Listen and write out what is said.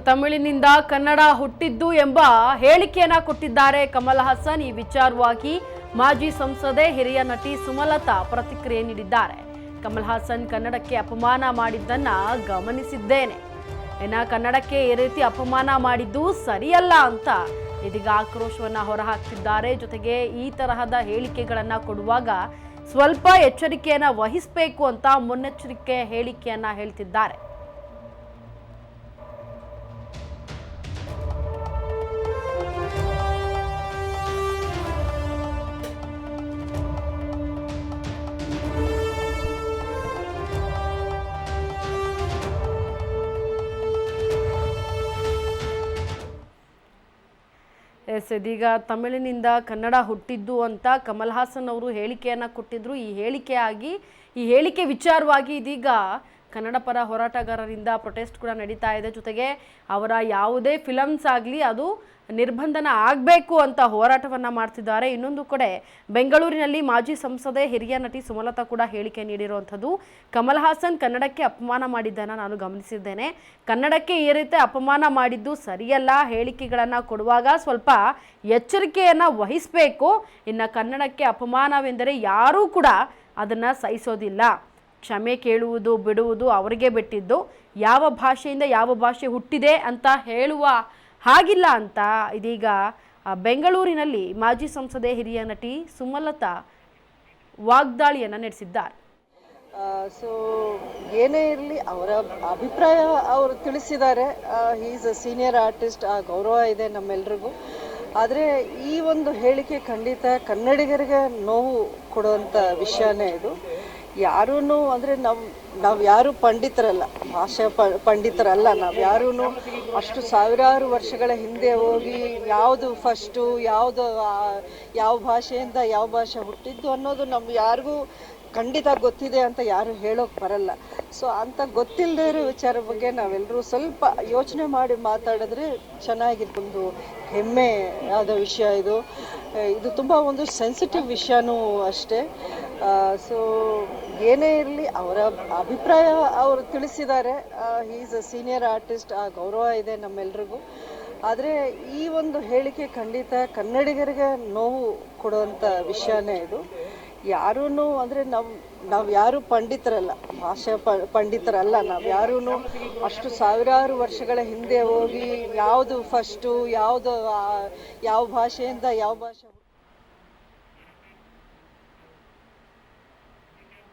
ತಮಿಳಿನಿಂದ ಕನ್ನಡ ಹುಟ್ಟಿದ್ದು ಎಂಬ ಹೇಳಿಕೆಯನ್ನ ಕೊಟ್ಟಿದ್ದಾರೆ ಕಮಲ್ ಹಾಸನ್. ಈ ವಿಚಾರವಾಗಿ ಮಾಜಿ ಸಂಸದೆ ಹಿರಿಯ ನಟಿ ಸುಮಲತಾ ಪ್ರತಿಕ್ರಿಯೆ ನೀಡಿದ್ದಾರೆ. ಕಮಲ್ ಹಾಸನ್ ಕನ್ನಡಕ್ಕೆ ಅಪಮಾನ ಮಾಡಿದ್ದನ್ನ ಗಮನಿಸಿದ್ದೇನೆ. ಕನ್ನಡಕ್ಕೆ ಈ ರೀತಿ ಅಪಮಾನ ಮಾಡಿದ್ದು ಸರಿಯಲ್ಲ ಅಂತ ಇದೀಗ ಆಕ್ರೋಶವನ್ನ ಹೊರಹಾಕ್ತಿದ್ದಾರೆ. ಜೊತೆಗೆ ಈ ತರಹದ ಹೇಳಿಕೆಗಳನ್ನ ಕೊಡುವಾಗ ಸ್ವಲ್ಪ ಎಚ್ಚರಿಕೆಯನ್ನ ವಹಿಸಬೇಕು ಅಂತ ಮುನ್ನೆಚ್ಚರಿಕೆ ಹೇಳಿಕೆಯನ್ನ ಹೇಳ್ತಿದ್ದಾರೆ. ಇದೀಗ ತಮಿಳಿನಿಂದ ಕನ್ನಡ ಹುಟ್ಟಿದ್ದು ಅಂತ ಕಮಲ್ ಹಾಸನ್ ಅವರು ಹೇಳಿಕೆಯನ್ನ ಕೊಟ್ಟಿದ್ರು. ಈ ಹೇಳಿಕೆ ವಿಚಾರವಾಗಿ ಇದೀಗ ಕನ್ನಡ ಪರ ಹೋರಾಟಗಾರರಿಂದ ಪ್ರೊಟೆಸ್ಟ್ ಕೂಡ ನಡೀತಾ ಇದೆ. ಜೊತೆಗೆ ಅವರ ಯಾವುದೇ ಫಿಲಮ್ಸ್ ಆಗಲಿ ಅದು ನಿರ್ಬಂಧನ ಆಗಬೇಕು ಅಂತ ಹೋರಾಟವನ್ನ ಮಾಡ್ತಿದ್ದಾರೆ. ಇನ್ನೊಂದು ಕಡೆ ಬೆಂಗಳೂರಿನಲ್ಲಿ ಮಾಜಿ ಸಂಸದೆ ಹಿರಿಯ ನಟಿ ಸುಮಲತಾ ಕೂಡ ಹೇಳಿಕೆ ನೀಡಿರುವಂಥದ್ದು. ಕಮಲ್ ಹಾಸನ್ ಕನ್ನಡಕ್ಕೆ ಅಪಮಾನ ಮಾಡಿದ್ದನ್ನು ನಾನು ಗಮನಿಸಿದ್ದೇನೆ. ಕನ್ನಡಕ್ಕೆ ಈ ರೀತಿ ಅಪಮಾನ ಮಾಡಿದ್ದು ಸರಿಯಲ್ಲ. ಹೇಳಿಕೆಗಳನ್ನು ಕೊಡುವಾಗ ಸ್ವಲ್ಪ ಎಚ್ಚರಿಕೆಯನ್ನು ವಹಿಸಬೇಕು. ಇನ್ನು ಕನ್ನಡಕ್ಕೆ ಅಪಮಾನವೆಂದರೆ ಯಾರೂ ಕೂಡ ಅದನ್ನು ಸಹಿಸೋದಿಲ್ಲ. ಕ್ಷಮೆ ಕೇಳುವುದು ಬಿಡುವುದು ಅವರಿಗೆ ಬಿಟ್ಟಿದ್ದು. ಯಾವ ಭಾಷೆಯಿಂದ ಯಾವ ಭಾಷೆ ಹುಟ್ಟಿದೆ ಅಂತ ಹೇಳುವ ಹಾಗಿಲ್ಲ ಅಂತ ಇದೀಗ ಬೆಂಗಳೂರಿನಲ್ಲಿ ಮಾಜಿ ಸಂಸದೆ ಹಿರಿಯ ನಟಿ ಸುಮಲತಾ ವಾಗ್ದಾಳಿಯನ್ನು ನಡೆಸಿದ್ದಾರೆ. ಸೊ ಏನೇ ಇರಲಿ ಅವರ ಅಭಿಪ್ರಾಯ ಅವರು ತಿಳಿಸಿದ್ದಾರೆ. He is a senior artist, ಆ ಗೌರವ ಇದೆ ನಮ್ಮೆಲ್ರಿಗೂ. ಆದರೆ ಈ ಒಂದು ಹೇಳಿಕೆ ಖಂಡಿತ ಕನ್ನಡಿಗರಿಗೆ ನೋವು ಕೊಡುವಂಥ ವಿಷಯನೇ ಇದು. ಯಾರೂ ಅಂದರೆ ನಾವು ಯಾರು ಪಂಡಿತರಲ್ಲ, ಭಾಷಾ ಪಂಡಿತರಲ್ಲ. ನಾವು ಯಾರೂ ಅಷ್ಟು ಸಾವಿರಾರು ವರ್ಷಗಳ ಹಿಂದೆ ಹೋಗಿ ಯಾವುದು ಫಸ್ಟು ಯಾವ ಭಾಷೆಯಿಂದ ಯಾವ ಭಾಷೆ ಹುಟ್ಟಿದ್ದು ಅನ್ನೋದು ನಮ್ಗೆ ಯಾರಿಗೂ ಖಂಡಿತ ಗೊತ್ತಿದೆ ಅಂತ ಯಾರು ಹೇಳೋಕೆ ಬರಲ್ಲ. ಸೊ ಅಂಥ ಗೊತ್ತಿಲ್ಲದೆ ಇರೋ ವಿಚಾರ ಬಗ್ಗೆ ನಾವೆಲ್ಲರೂ ಸ್ವಲ್ಪ ಯೋಚನೆ ಮಾಡಿ ಮಾತಾಡಿದ್ರೆ ಚೆನ್ನಾಗಿರ್ಬೋದು. ಹೆಮ್ಮೆ ಆದ ವಿಷಯ ಇದು ತುಂಬ ಒಂದು ಸೆನ್ಸಿಟಿವ್ ವಿಷಯನೂ ಅಷ್ಟೇ. ಸೊ ಏನೇ ಇರಲಿ ಅವರ ಅಭಿಪ್ರಾಯ ಅವರು ತಿಳಿಸಿದ್ದಾರೆ. He is a senior artist, ಆ ಗೌರವ ಇದೆ ನಮ್ಮೆಲ್ರಿಗೂ. ಆದರೆ ಈ ಒಂದು ಹೇಳಿಕೆ ಖಂಡಿತ ಕನ್ನಡಿಗರಿಗೆ ನೋವು ಕೊಡುವಂಥ ವಿಷಯನೇ ಇದು. ಯಾರೂ ಅಂದರೆ ನಾವು ಯಾರು ಪಂಡಿತರಲ್ಲ, ಭಾಷಾ ಪಂಡಿತರಲ್ಲ. ನಾವು ಯಾರೂ ಅಷ್ಟು ಸಾವಿರಾರು ವರ್ಷಗಳ ಹಿಂದೆ ಹೋಗಿ ಯಾವುದು ಫಸ್ಟು ಯಾವ ಭಾಷೆಯಿಂದ ಯಾವ ಭಾಷೆ